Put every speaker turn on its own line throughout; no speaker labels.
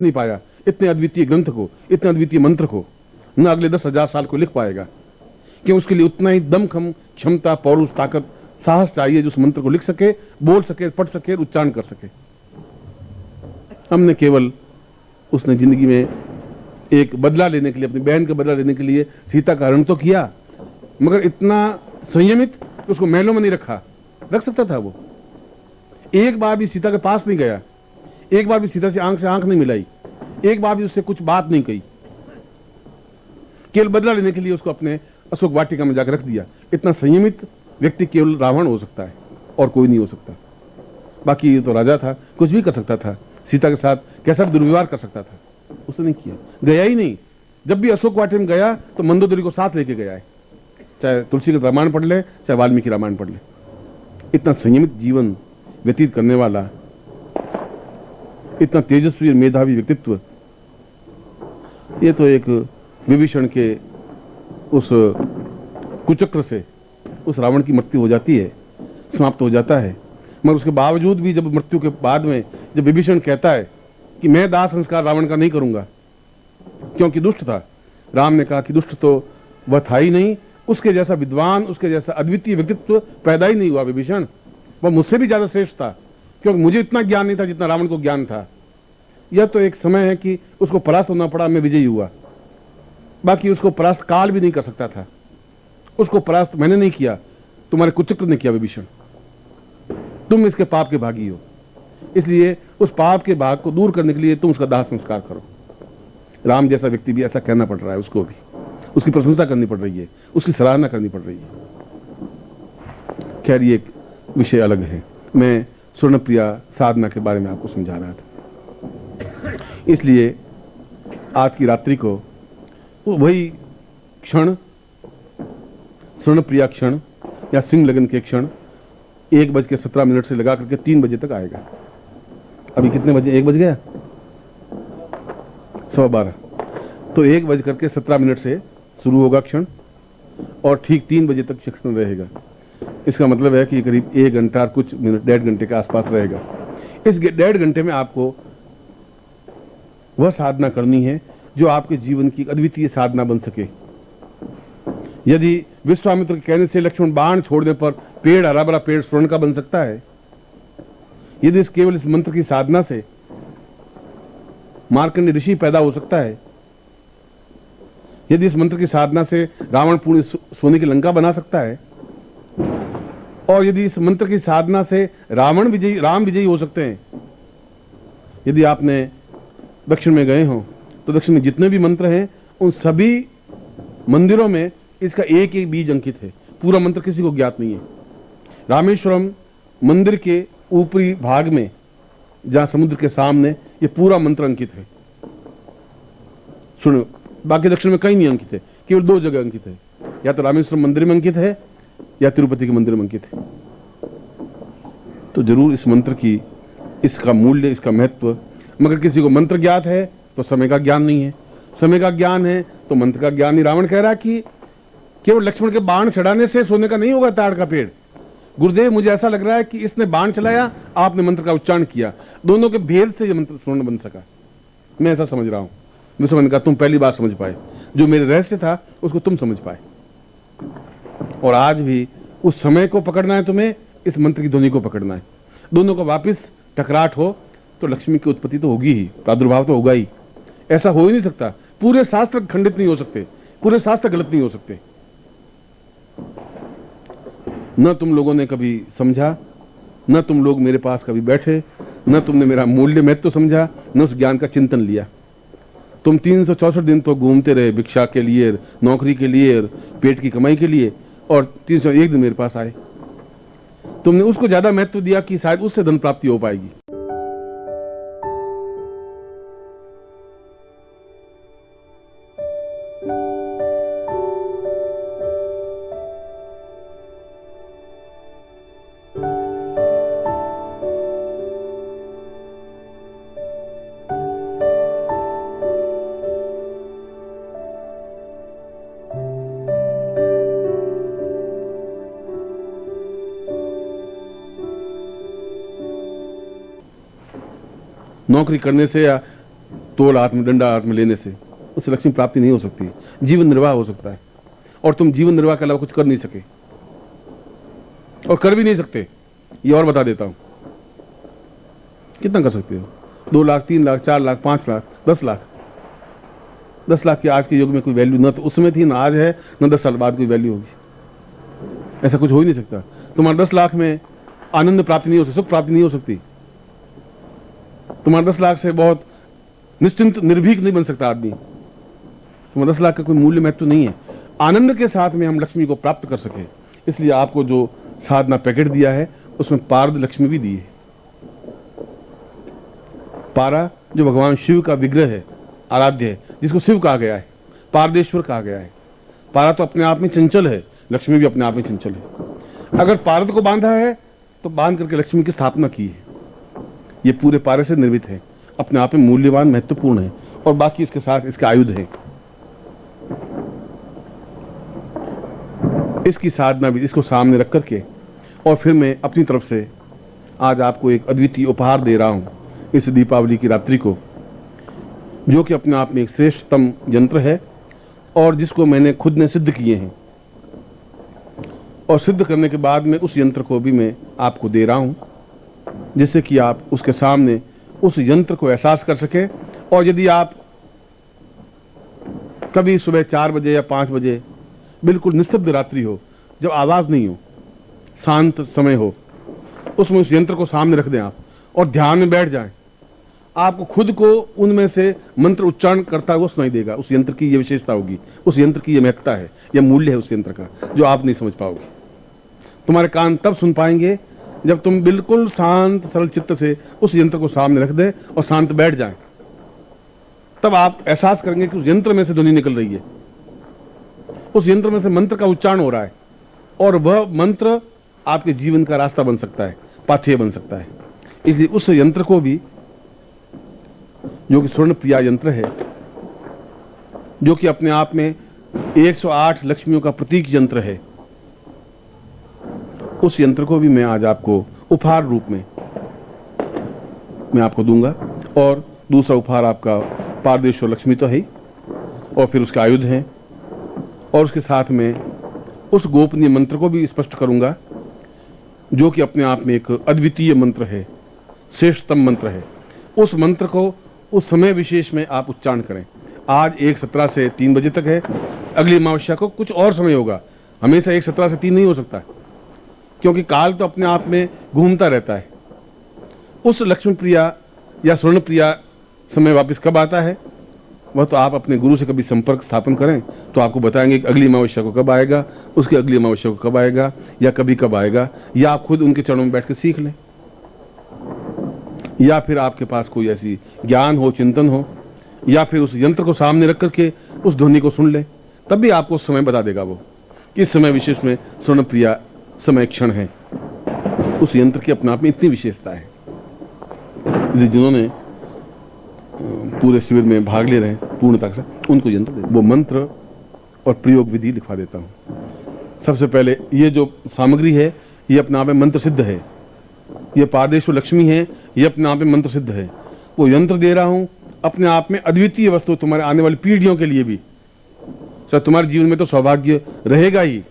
नहीं पाया इतने अद्वितीय ग्रंथ को, इतने अद्वितीय मंत्र को, न अगले 10,000 साल को लिख पाएगा। कि उसके लिए उतना ही दमखम, क्षमता, पौरुष, ताकत, साहस चाहिए जो उस मंत्र को लिख सके, बोल सके, पढ़ सके, उच्चारण कर सके। हमने केवल उसने जिंदगी में एक बदला लेने के लिए, अपनी बहन का बदला लेने के लिए सीता का हरण तो किया, मगर इतना संयमित कि उसको महलों में नहीं रखा। रख सकता था वो। एक बार भी सीता के पास नहीं गया, एक बार भी सीता से आंख नहीं मिलाई, एक बार भी उससे कुछ बात नहीं कही। केवल बदला लेने के लिए उसको अपने अशोक वाटिका में जाकर रख दिया। इतना संयमित व्यक्ति केवल रावण हो सकता है और कोई नहीं हो सकता। बाकी ये तो राजा था, कुछ भी कर सकता था, सीता के साथ कैसा दुर्व्यवहार कर सकता था, उसने नहीं किया। गया ही नहीं। जब भी अशोक वाटिका में गया तो मंदोदरी को साथ लेके गया है, चाहे तुलसी का रामायण पढ़ ले, चाहे वाल्मीकि रामायण पढ़ ले। इतना संयमित जीवन व्यतीत करने वाला, इतना तेजस्वी और मेधावी व्यक्तित्व, ये तो एक विभीषण के उस कुचक्र से उस रावण की मृत्यु हो जाती है, समाप्त हो जाता है। मगर उसके बावजूद भी जब मृत्यु के बाद में जब विभीषण कहता है कि मैं दाह संस्कार रावण का नहीं करूंगा, क्योंकि दुष्ट था, राम ने कहा कि दुष्ट तो वह था ही नहीं, उसके जैसा विद्वान, उसके जैसा अद्वितीय व्यक्तित्व पैदा ही नहीं हुआ विभीषण। वह मुझसे भी ज्यादा श्रेष्ठ था, क्योंकि मुझे इतना ज्ञान नहीं था जितना रावण को ज्ञान था। यह तो एक समय है कि उसको परास्त होना पड़ा, मैं विजयी हुआ। बाकी उसको परास्त काल भी नहीं कर सकता था। उसको परास्त मैंने नहीं किया, तुम्हारे कुचक्र ने किया विभीषण। तुम इसके पाप के भागी हो, इसलिए उस पाप के भाग को दूर करने के लिए तुम उसका दाह संस्कार करो। राम जैसा व्यक्ति भी ऐसा कहना पड़ रहा है, उसको भी उसकी प्रशंसा करनी पड़ रही है, उसकी सराहना करनी पड़ रही है। खैर, ये विषय अलग है। मैं स्वर्णप्रिया साधना के बारे में आपको समझा रहा था। इसलिए आज की रात्रि को वही क्षण, स्वर्णप्रिया क्षण या सिंह लगन के क्षण 1:17 से लगा करके 3 बजे तक आएगा। अभी कितने बजे? 1 बज गया, 12:15। तो 1:17 से शुरू होगा क्षण और ठीक 3 बजे तक क्षण रहेगा। इसका मतलब है कि करीब 1 घंटा और कुछ मिनट, 1.5 घंटे के आसपास रहेगा। इस 1.5 घंटे में आपको वह साधना करनी है जो आपके जीवन की अद्वितीय साधना बन सके। यदि विश्वामित्र के कहने से लक्ष्मण बाण छोड़ने पर पेड़, हरा भरा पेड़ स्वर्ण का बन सकता है, यदि केवल इस मंत्र की साधना से मार्कंडेय ऋषि पैदा हो सकता है, यदि इस मंत्र की साधना से रावण पूर्ण सोने की लंका बना सकता है, और यदि इस मंत्र की साधना से राम विजयी हो सकते हैं। यदि आपने दक्षिण में गए हो तो दक्षिण में जितने भी मंत्र हैं उन सभी मंदिरों में इसका एक एक बीज अंकित है। पूरा मंत्र किसी को ज्ञात नहीं है। रामेश्वरम मंदिर के ऊपरी भाग में, जहां समुद्र के सामने, ये पूरा मंत्र अंकित है। सुनो, बाकी दक्षिण में कहीं नहीं अंकित है, केवल 2 जगह अंकित है। या तो रामेश्वरम मंदिर में अंकित है या तिरुपति के मंदिर में अंकित है। तो जरूर इस मंत्र की, इसका मूल्य, इसका महत्व, मगर किसी को मंत्र ज्ञात है तो समय का ज्ञान नहीं है, समय का ज्ञान है तो मंत्र का ज्ञान नहीं। रावण कह रहा कि केवल लक्ष्मण के बाण चढ़ाने से सोने का नहीं होगा ताड़ का पेड़। गुरुदेव, मुझे ऐसा लग रहा है कि इसने बाण चलाया, आपने मंत्र का उच्चारण किया, दोनों के भेद से यह मंत्र स्वर्ण बन सका। मैं ऐसा समझ रहा हूं। विश्वमन का तुम पहली बार समझ पाए, जो मेरे रहस्य था उसको तुम समझ पाए। और आज भी उस समय को पकड़ना है तुम्हें, इस मंत्र की ध्वनि को पकड़ना है। दोनों को वापिस टकराट हो तो लक्ष्मी की उत्पत्ति तो होगी ही, प्रादुर्भाव तो होगा ही। ऐसा हो ही नहीं सकता। पूरे शास्त्र खंडित नहीं हो सकते, पूरे शास्त्र गलत नहीं हो सकते। न तुम लोगों ने कभी समझा, न तुम लोग मेरे पास कभी बैठे, न तुमने मेरा मूल्य महत्व समझा, न उस ज्ञान का चिंतन लिया। तुम 364 दिन तो घूमते रहे भिक्षा के लिए, नौकरी के लिए, पेट की कमाई के लिए, और 301 दिन मेरे पास आए। तुमने उसको ज्यादा महत्व दिया कि शायद उससे धन प्राप्ति हो पाएगी। नौकरी करने से या तोल हाथ में, डंडा हाथ में लेने से उससे लक्ष्मी प्राप्ति नहीं हो सकती। जीवन निर्वाह हो सकता है, और तुम जीवन निर्वाह के अलावा कुछ कर नहीं सके और कर भी नहीं सकते। ये और बता देता हूं, कितना कर सकते हो? 2 लाख, 3 लाख, 4 लाख, 5 लाख, 10 लाख। 10 लाख की आज के युग में कोई वैल्यू न तो उसमें थी, ना आज है, न 10 साल बाद कोई वैल्यू होगी। ऐसा कुछ हो ही नहीं सकता। तुम्हारे 10 लाख में आनंद प्राप्ति नहीं हो सकती, सुख प्राप्ति नहीं हो सकती। तुम्हारे 10 लाख से बहुत निश्चिंत निर्भीक नहीं बन सकता आदमी। तुम्हारे 10 लाख का कोई मूल्य महत्व नहीं है। आनंद के साथ में हम लक्ष्मी को प्राप्त कर सके, इसलिए आपको जो साधना पैकेट दिया है उसमें पारद लक्ष्मी भी दी है। पारा जो भगवान शिव का विग्रह है, आराध्य है, जिसको शिव कहा गया है, पारदेश्वर कहा गया है। पारा तो अपने आप में चंचल है, लक्ष्मी भी अपने आप में चंचल है। अगर पारद को बांधा है तो बांध करके लक्ष्मी की स्थापना की है। ये पूरे पारे से निर्मित है, अपने आप में मूल्यवान, महत्वपूर्ण है, और बाकी इसके साथ इसके आयुध हैं। इसकी साधना भी, इसको सामने रख करके, और फिर मैं अपनी तरफ से आज आपको एक अद्वितीय उपहार दे रहा हूं इस दीपावली की रात्रि को, जो कि अपने आप में एक श्रेष्ठतम यंत्र है और जिसको मैंने खुद ने सिद्ध किए हैं। और सिद्ध करने के बाद में उस यंत्र को भी मैं आपको दे रहा हूं, जिससे कि आप उसके सामने उस यंत्र को एहसास कर सके। और यदि आप कभी सुबह 4 बजे या 5 बजे बिल्कुल निस्तब्ध रात्रि हो, जब आवाज नहीं हो, शांत समय हो, उसमें उस यंत्र को सामने रख दें आप और ध्यान में बैठ जाएं, आपको खुद को उनमें से मंत्र उच्चारण करता हुआ सुनाई देगा। उस यंत्र की ये विशेषता होगी, उस यंत्र की ये महत्ता है, यह मूल्य है उस यंत्र का, जो आप नहीं समझ पाओगे। तुम्हारे कान तब सुन पाएंगे जब तुम बिल्कुल शांत सरल चित्त से उस यंत्र को सामने रख दें और शांत बैठ जाएं। तब आप एहसास करेंगे कि उस यंत्र में से ध्वनि निकल रही है, उस यंत्र में से मंत्र का उच्चारण हो रहा है, और वह मंत्र आपके जीवन का रास्ता बन सकता है, पाथेय बन सकता है। इसलिए उस यंत्र को भी, जो कि स्वर्ण प्रिया यंत्र है, जो कि अपने आप में 108 लक्ष्मियों का प्रतीक यंत्र है, उस यंत्र को भी मैं आज आपको उपहार रूप में मैं आपको दूंगा। और दूसरा उपहार आपका पारदेश्वर लक्ष्मी तो है ही, और फिर उसके आयुध हैं, और उसके साथ में उस गोपनीय मंत्र को भी स्पष्ट करूंगा, जो कि अपने आप में एक अद्वितीय मंत्र है, श्रेष्ठतम मंत्र है। उस मंत्र को उस समय विशेष में आप उच्चारण करें। आज 1:17 से 3 बजे तक है, अगली अमावस्या को कुछ और समय होगा, हमेशा 1:17 से 3 नहीं हो सकता, क्योंकि काल तो अपने आप में घूमता रहता है। उस लक्ष्मी प्रिया या स्वर्ण प्रिया समय वापस कब आता है, वह तो आप अपने गुरु से कभी संपर्क स्थापन करें तो आपको बताएंगे कि अगली अमावस्या को कब आएगा, उसकी अगली अमावस्या को कब आएगा, या कभी कब आएगा, या आप खुद उनके चरणों में बैठ कर सीख लें, या फिर आपके पास कोई ऐसी ज्ञान हो, चिंतन हो, या फिर उस यंत्र को सामने रख करके उस ध्वनि को सुन ले, तब भी आपको समय बता देगा वो कि इस समय विशेष में स्वर्ण प्रिया समय क्षण है। उस यंत्र की अपने आप में इतनी विशेषता है, जिन्होंने पूरे शिविर में भाग ले रहे हैं पूर्णता से, उनको यंत्र दे। वो मंत्र और प्रयोग विधि लिखवा देता हूं। सबसे पहले ये जो सामग्री है, ये अपने आप में मंत्र सिद्ध है। ये पारदेश्वर लक्ष्मी है, ये अपने आप में मंत्र सिद्ध है। वो यंत्र दे रहा हूं, अपने आप में अद्वितीय वस्तु, तुम्हारे आने वाली पीढ़ियों के लिए भी। सर तुम्हारे जीवन में तो सौभाग्य रहेगा ही,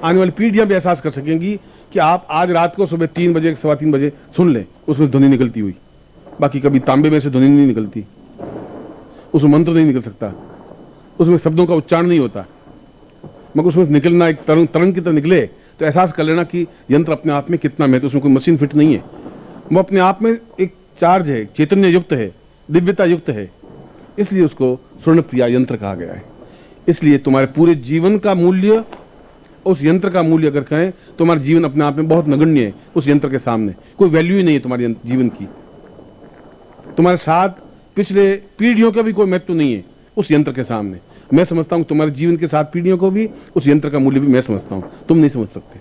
आने वाली पीढ़ियां भी एहसास कर सकेंगी कि आप आज रात को सुबह 3 बजे, 3:15 बजे सुन लें, उसमें ध्वनि निकलती हुई। बाकी कभी तांबे में से ध्वनि नहीं निकलती, उसमें मंत्र नहीं निकल सकता, उसमें शब्दों का उच्चारण नहीं होता, मगर उसमें निकलना एक तरंग की तरह निकले तो एहसास कर लेना कि यंत्र अपने आप में कितना महत्व, उसमें कोई मशीन फिट नहीं है, वो अपने आप में एक चार्ज है, चैतन्य युक्त है, दिव्यता युक्त है। इसलिए उसको स्वर्ण प्रिया यंत्र कहा गया है। इसलिए तुम्हारे पूरे जीवन का मूल्य, उस यंत्र का मूल्य अगर कहें, तुम्हारा जीवन अपने आप में बहुत नगण्य है। उस यंत्र के सामने कोई वैल्यू ही नहीं है तुम्हारे जीवन की, तुम्हारे साथ पिछले पीढ़ियों का भी कोई महत्व नहीं है उस यंत्र के सामने। मैं समझता हूं तुम्हारे जीवन के साथ पीढ़ियों को भी, उस यंत्र का मूल्य भी मैं समझता हूं, तुम नहीं समझ सकते।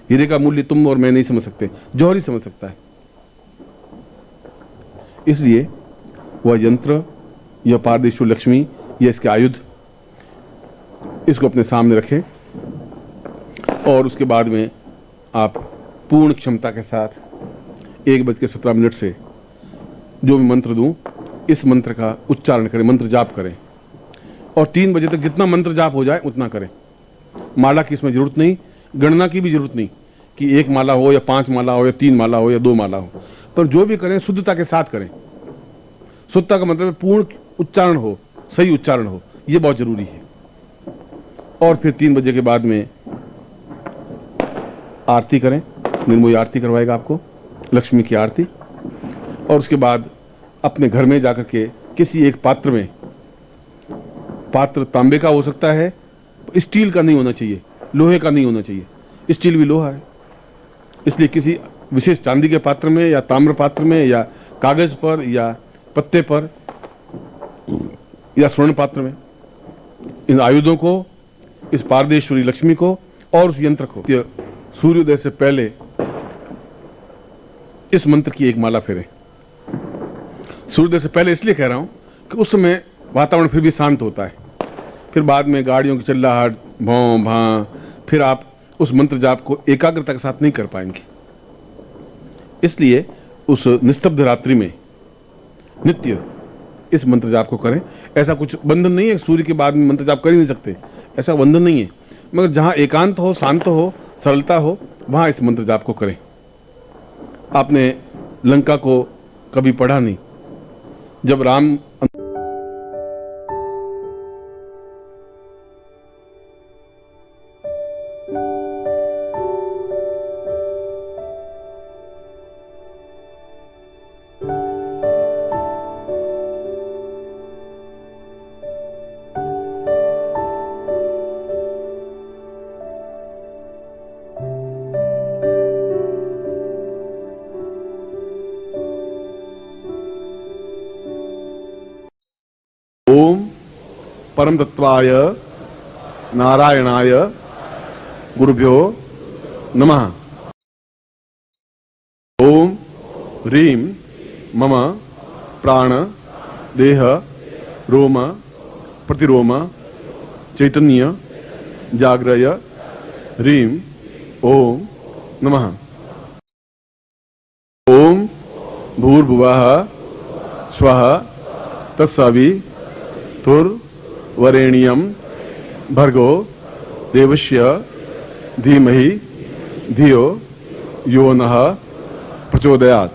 हीरे का मूल्य तुम और मैं नहीं समझ सकते, जौहरी समझ सकता है। इसलिए वह यंत्र, यह पारदेश्वर लक्ष्मी, यह इसके आयुध, इसको अपने सामने रखें, और उसके बाद में आप पूर्ण क्षमता के साथ 1:17 से जो भी मंत्र दूं इस मंत्र का उच्चारण करें, मंत्र जाप करें और 3 बजे तक जितना मंत्र जाप हो जाए उतना करें। माला की इसमें जरूरत नहीं, गणना की भी जरूरत नहीं कि 1 माला हो या 5 माला हो या 3 माला हो या 2 माला हो, पर जो भी करें शुद्धता के साथ करें। शुद्धता का मतलब पूर्ण उच्चारण हो, सही उच्चारण हो, यह बहुत जरूरी है। और फिर 3 बजे के बाद में आरती करें, निर्मोही आरती करवाएगा आपको, लक्ष्मी की आरती। और उसके बाद अपने घर में जाकर के किसी एक पात्र में, पात्र तांबे का हो सकता है, स्टील का नहीं होना चाहिए, लोहे का नहीं होना चाहिए, स्टील भी लोहा है, इसलिए किसी विशेष चांदी के पात्र में या ताम्र पात्र में या कागज पर या पत्ते पर या स्वर्ण पात्र में इन आयुधों को, इस पारदेश्वरी लक्ष्मी को और उस यंत्र को सूर्योदय से पहले इस मंत्र की एक माला फेरें। सूर्योदय से पहले इसलिए कह रहा हूं कि उस समय वातावरण फिर भी शांत होता है, फिर बाद में गाड़ियों की चिल्लाहट, भौं भां, फिर आप उस मंत्र जाप को एकाग्रता के साथ नहीं कर पाएंगे। इसलिए उस निस्तब्ध रात्रि में नित्य इस मंत्र जाप को करें। ऐसा कुछ बंधन नहीं है, सूर्य के बाद में मंत्र जाप कर ही नहीं सकते, ऐसा बंधन नहीं है, मगर जहां एकांत हो, शांत हो, सरलता हो, वहां इस मंत्र जाप को करें। आपने लंका को कभी पढ़ा नहीं, जब राम ओम परम तत्वाय नारायणाय गुरुभ्यो नमः। ओम ह्रीं मम प्राण देह रोम प्रतिरोम चैतन्य जाग्रय ह्रीं ओम नमः। ओम भूर्भुवः स्वः तत्सवितुर्वरेण्यं भर्गो देवस्य धीमहि धियो यो नः प्रचोदयात्।